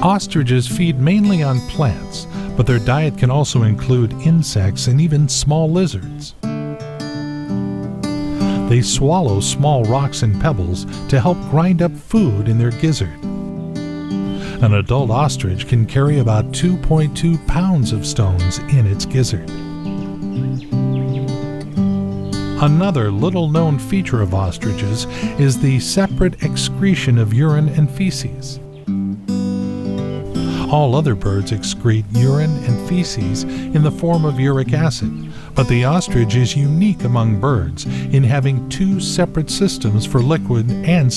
Ostriches feed mainly on plants, but their diet can also include insects and even small lizards. They swallow small rocks and pebbles to help grind up food in their gizzard. An adult ostrich can carry about 2.2 pounds of stones in its gizzard. Another little-known feature of ostriches is the separate excretion of urine and feces. All other birds excrete urine and feces in the form of uric acid, but the ostrich is unique among birds in having two separate systems for liquid and solid